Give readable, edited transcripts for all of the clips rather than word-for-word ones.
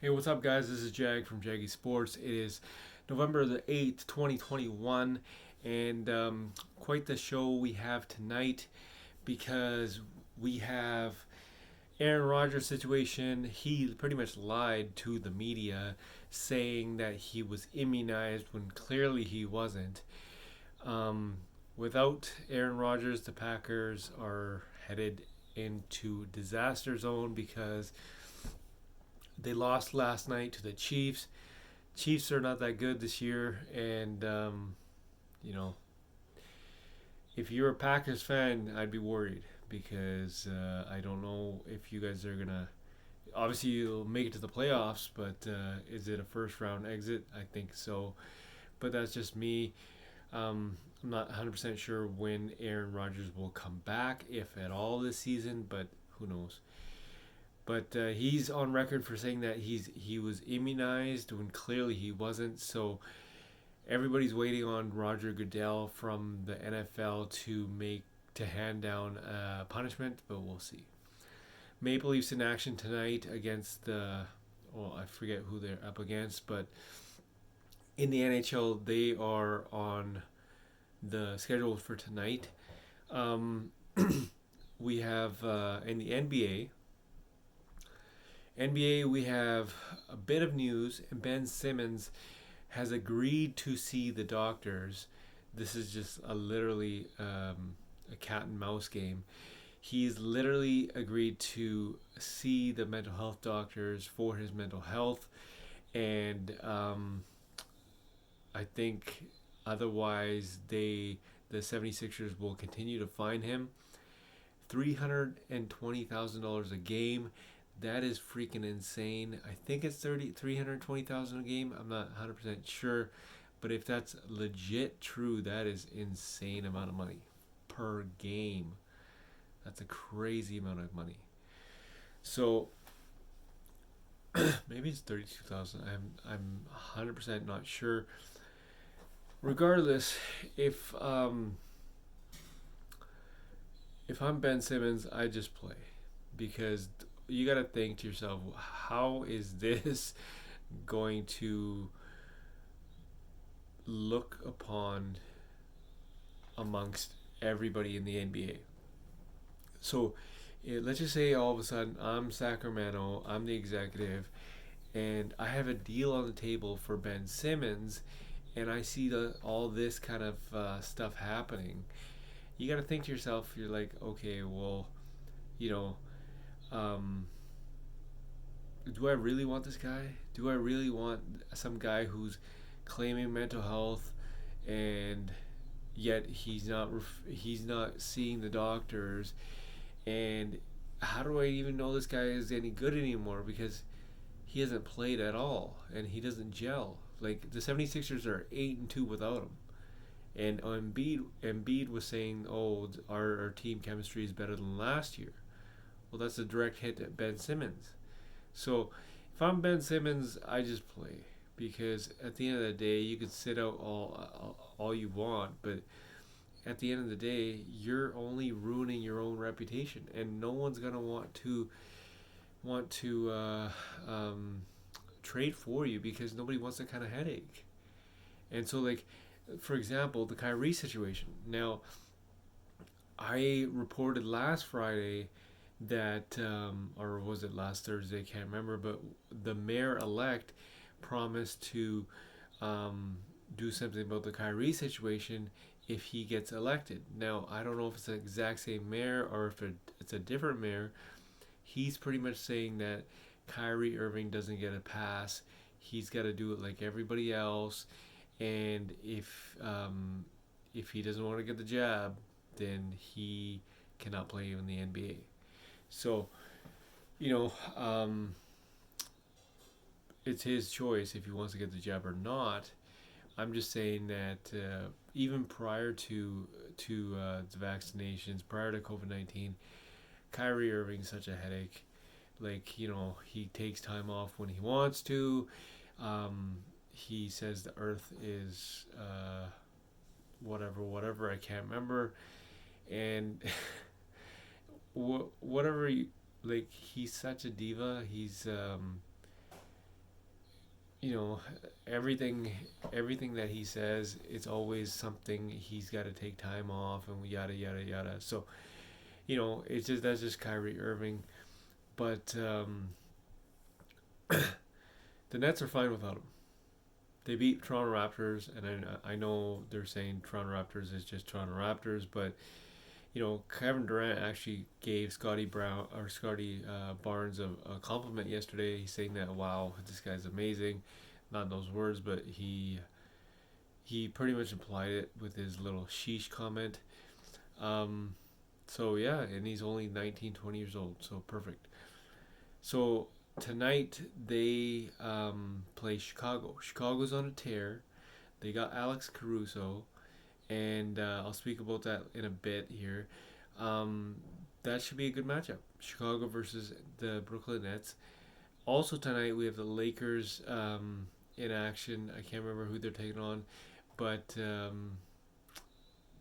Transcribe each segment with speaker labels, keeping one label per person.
Speaker 1: Hey, what's up, guys? This is Jag from Jaggy Sports. It is November the 8th, 2021, and quite the show we have tonight because we have Aaron Rodgers' situation. He pretty much lied to the media saying that he was immunized when clearly he wasn't. Um, Without Aaron Rodgers, the Packers are headed into disaster zone because they lost last night to the Chiefs. Chiefs are not that good this year, and you know, if you're a Packers fan, I'd be worried because I don't know if you guys are gonna. Obviously, you'll make it to the playoffs, but is it a first round exit? I think so, but that's just me. I'm not 100% sure when Aaron Rodgers will come back, if at all, this season, but who knows? But he's on record for saying that he was immunized when clearly he wasn't. So everybody's waiting on Roger Goodell from the NFL to hand down punishment, but we'll see. Maple Leafs in action tonight against I forget who they're up against, but in the NHL they are on the schedule for tonight. Um, we have in the NBA, we have a bit of news. Ben Simmons has agreed to see the doctors. This is just literally a cat and mouse game. He's literally agreed to see the mental health doctors for his mental health, and I think otherwise the 76ers will continue to fine him. $320,000 a game. That is freaking insane. I think it's 320,000 a game. I'm not 100% sure, but if that's legit true, that is insane amount of money per game. That's a crazy amount of money. So maybe it's 32,000. I'm 100% not sure. Regardless, if I'm Ben Simmons, I just play because you got to think to yourself, how is this going to look upon amongst everybody in the NBA? So let's just say all of a sudden I'm Sacramento, I'm the executive, and I have a deal on the table for Ben Simmons, and I see all this kind of stuff happening. You got to think to yourself, you're like, okay, well, you know, um, do I really want this guy? Do I really want some guy who's claiming mental health and yet he's not seeing the doctors? And how do I even know this guy is any good anymore because he hasn't played at all and he doesn't gel. Like the 76ers are 8-2 without him. And Embiid was saying, "Oh, our team chemistry is better than last year." Well, that's a direct hit at Ben Simmons. So if I'm Ben Simmons, I just play because at the end of the day, you can sit out all you want, but at the end of the day, you're only ruining your own reputation, and no one's gonna want to trade for you because nobody wants that kind of headache. And so, like, for example, the Kyrie situation. Now, I reported last Friday that, or was it last Thursday? I can't remember, but the mayor elect promised to do something about the Kyrie situation if he gets elected. Now, I don't know if it's the exact same mayor or if it's a different mayor. He's pretty much saying that Kyrie Irving doesn't get a pass. He's got to do it like everybody else, and if he doesn't want to get the jab, then he cannot play in the NBA. So, you know, it's his choice if he wants to get the jab or not. I'm just saying that even prior to the vaccinations, prior to COVID-19, Kyrie Irving's such a headache. Like, he takes time off when he wants to. He says the Earth is whatever. I can't remember, and whatever. Like, he's such a diva. you know, everything everything that he says, it's always something he's got to take time off and yada yada yada. So it's just that's just Kyrie Irving. But the Nets are fine without him. They beat Toronto Raptors, and I know they're saying Toronto Raptors is just Toronto Raptors, but Kevin Durant actually gave Scotty Barnes a compliment yesterday. He's saying that wow, this guy's amazing. Not those words, but he pretty much implied it with his little sheesh comment. Um, so yeah, and he's only 19, 20 years old, so perfect. So tonight they play Chicago. Chicago's on a tear. They got Alex Caruso, and I'll speak about that in a bit here. Um, that should be a good matchup. Chicago versus the Brooklyn Nets. Also tonight we have the Lakers in action. I can't remember who they're taking on, but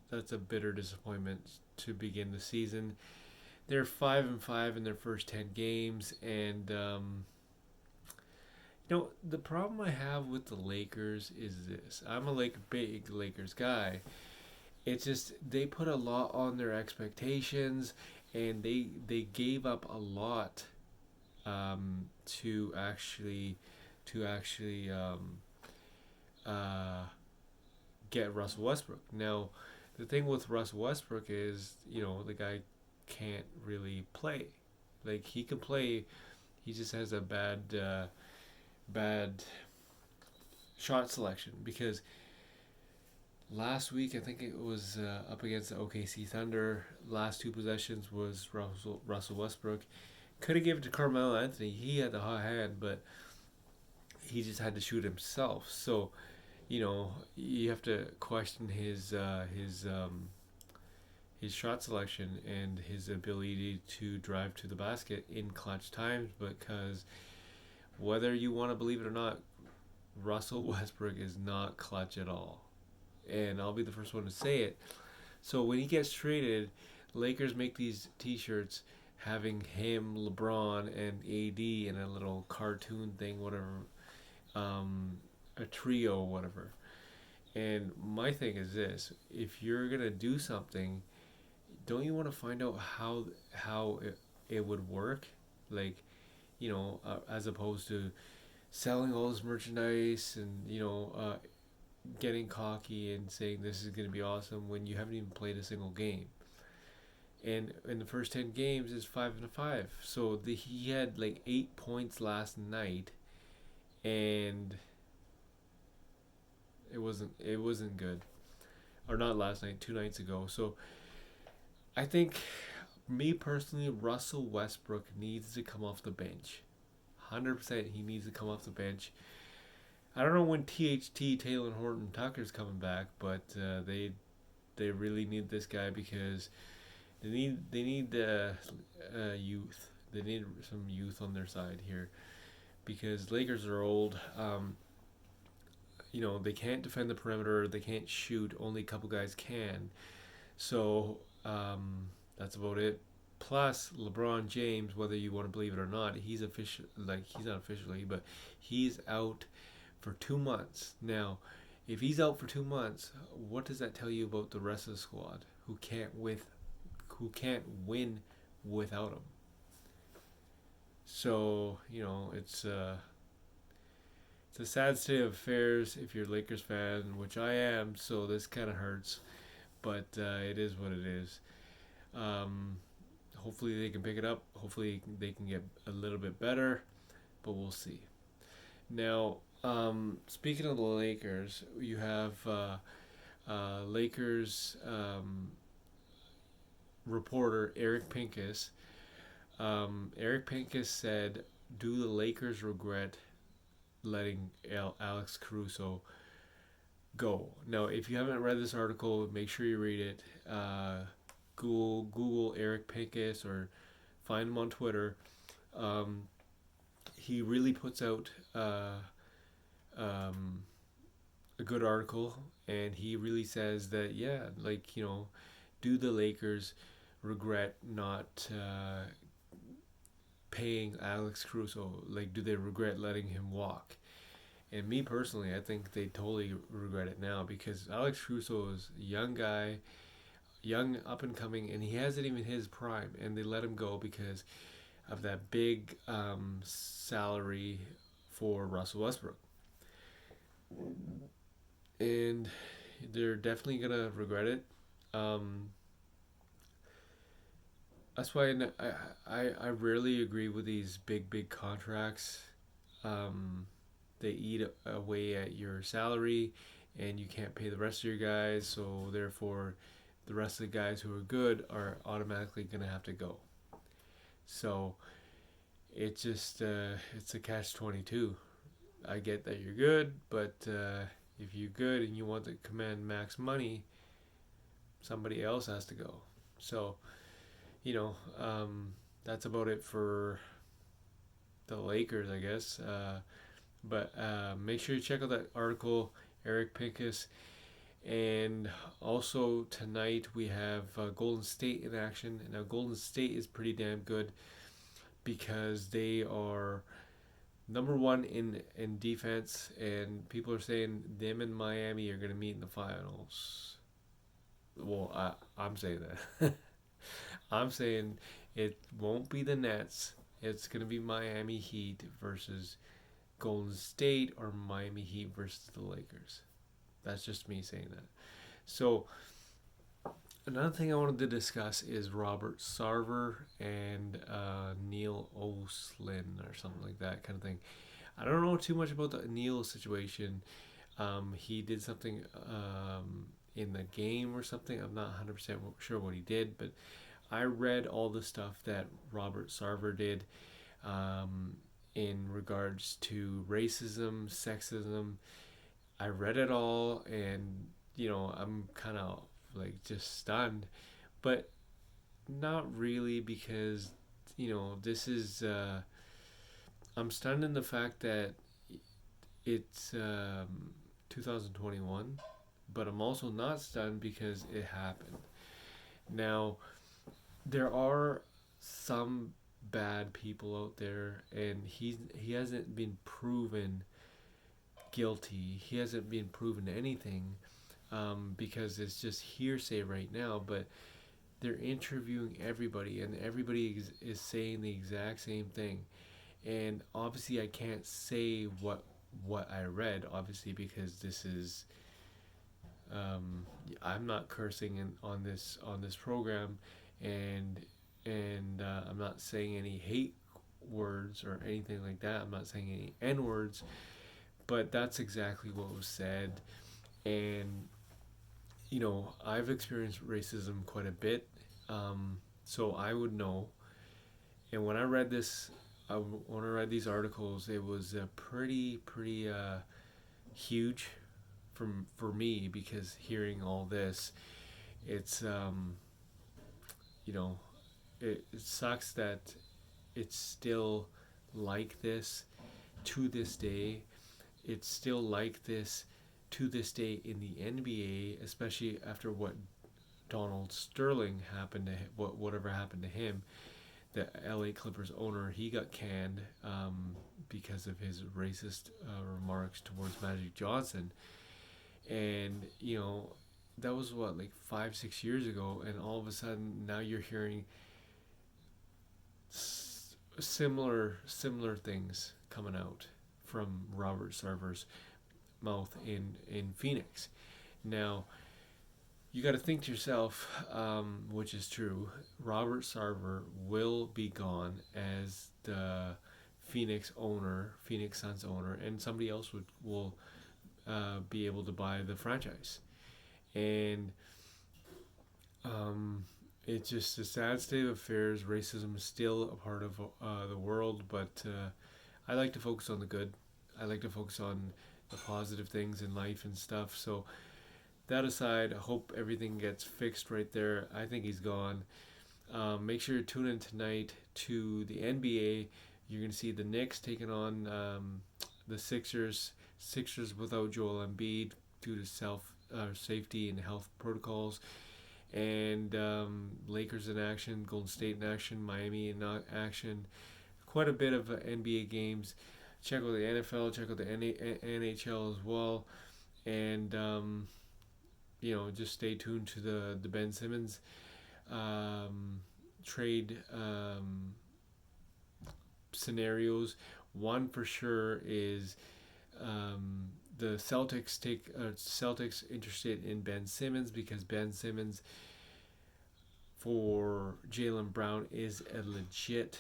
Speaker 1: that's a bitter disappointment to begin the season. They're 5-5 in their first 10 games, and the problem I have with the Lakers is this: I'm a big Lakers guy. It's just they put a lot on their expectations, and they gave up a lot to actually uh, get Russell Westbrook. Now, the thing with Russell Westbrook is the guy can't really play. Like he can play, he just has a bad shot selection because last week I think it was up against the OKC Thunder. Last two possessions was Russell Westbrook. Could have given it to Carmelo Anthony. He had the hot hand, but he just had to shoot himself. So you have to question his shot selection and his ability to drive to the basket in clutch times, because whether you want to believe it or not, Russell Westbrook is not clutch at all. And I'll be the first one to say it. So when he gets traded, Lakers make these t-shirts having him, LeBron, and AD in a little cartoon thing, whatever, a trio, whatever. And my thing is this: if you're gonna do something, don't you want to find out how it would work, like as opposed to selling all this merchandise and getting cocky and saying this is going to be awesome when you haven't even played a single game. And in the first 10 games is 5-5. So he had like 8 points last night, and it wasn't good. Or not last night, 2 nights ago. So I think, me personally, Russell Westbrook needs to come off the bench. 100% he needs to come off the bench. I don't know when Taylor Horton Tucker's coming back, but they really need this guy because they need youth. They need some youth on their side here because Lakers are old. They can't defend the perimeter. They can't shoot. Only a couple guys can. So that's about it. Plus, LeBron James, whether you want to believe it or not, he's not officially, but he's out for 2 months. Now, if he's out for 2 months, what does that tell you about the rest of the squad who can't win without him? So it's a sad state of affairs if you're a Lakers fan, which I am. So this kind of hurts, but it is what it is. Hopefully they can pick it up. Hopefully they can get a little bit better, but we'll see. Now, speaking of the Lakers, you have Lakers reporter Eric Pincus. Eric Pincus said, "Do the Lakers regret letting Alex Caruso go?" Now, if you haven't read this article, make sure you read it. Google Eric Pincus or find him on Twitter. He really puts out a good article, and he really says that do the Lakers regret not paying Alex Caruso? Like, do they regret letting him walk? And me personally, I think they totally regret it now because Alex Caruso is a young guy, young up and coming, and he hasn't even hit his prime, and they let him go because of that big salary for Russell Westbrook, and they're definitely gonna regret it. Um, that's why I rarely agree with these big contracts. Um, they eat away at your salary, and you can't pay the rest of your guys. So therefore, the rest of the guys who are good are automatically gonna have to go. So it's a catch 22. I get that you're good, but if you're good and you want to command max money, somebody else has to go. So you know, that's about it for the Lakers, I guess. But make sure you check out that article, Eric Pincus. And also tonight we have Golden State in action. Now Golden State is pretty damn good because they are number one in defense, and people are saying them and Miami are going to meet in the finals. Well, I'm saying that. I'm saying it won't be the Nets. It's going to be Miami Heat versus Golden State, or Miami Heat versus the Lakers. That's just me saying that. So, another thing I wanted to discuss is Robert Sarver and Neil Oslin or something like that kind of thing. I don't know too much about the Neil situation. He did something in the game or something. I'm not 100% sure what he did, but I read all the stuff that Robert Sarver did in regards to racism, sexism. I read it all, and I'm kind of like just stunned, but not really because this is. I'm stunned in the fact that it's 2021, but I'm also not stunned because it happened. Now, there are some bad people out there, and he hasn't been proven guilty. He hasn't been proven anything because it's just hearsay right now. But they're interviewing everybody, and everybody is saying the exact same thing. And obviously, I can't say what I read, obviously, because this is I'm not cursing on this program, and I'm not saying any hate words or anything like that. I'm not saying any N words, but that's exactly what was said. And I've experienced racism quite a bit, so I would know. And when I read when I read these articles, it was pretty huge for me, because hearing all this, it's it sucks that it's still like this to this day. It's still like this to this day in the NBA, especially after what Donald Sterling happened to whatever happened to him. The LA Clippers owner, he got canned because of his racist remarks towards Magic Johnson. And that was what, like 5-6 years ago, and all of a sudden now you're hearing similar things coming out from Robert Sarver's mouth in Phoenix. Now you got to think to yourself, which is true, Robert Sarver will be gone as the Phoenix Suns owner, and somebody else will be able to buy the franchise. And it's just a sad state of affairs. Racism is still a part of the world, but I like to focus on the good. I like to focus on the positive things in life and stuff. So that aside, I hope everything gets fixed right there. I think he's gone. Make sure you tune in tonight to the NBA. You're going to see the Knicks taking on the Sixers. Sixers without Joel Embiid due to safety and health protocols. And Lakers in action, Golden State in action, Miami in action. Quite a bit of NBA games. check out the NFL, check out the NHL as well, and just stay tuned to the Ben Simmons trade scenarios. One for sure is the Celtics interested in Ben Simmons because Ben Simmons for Jaylen Brown is a legit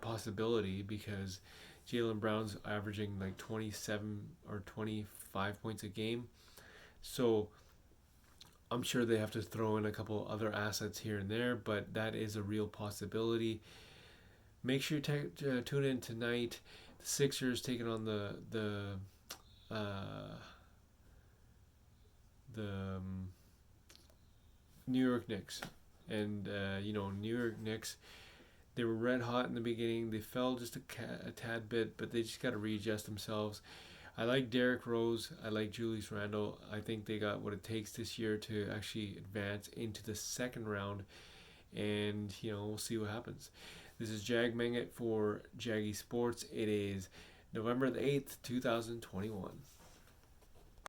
Speaker 1: possibility because Jaylen Brown's averaging like 27 or 25 points a game. So I'm sure they have to throw in a couple other assets here and there, but that is a real possibility. Make sure you tune in tonight. The Sixers taking on the New York Knicks, and New York Knicks. They were red hot in the beginning. They fell just a tad bit, but they just got to readjust themselves. I like Derrick Rose. I like Julius Randle. I think they got what it takes this year to actually advance into the second round, and we'll see what happens. This is Jag Mangat for Jaggy Sports. It is November the 8th, 2021.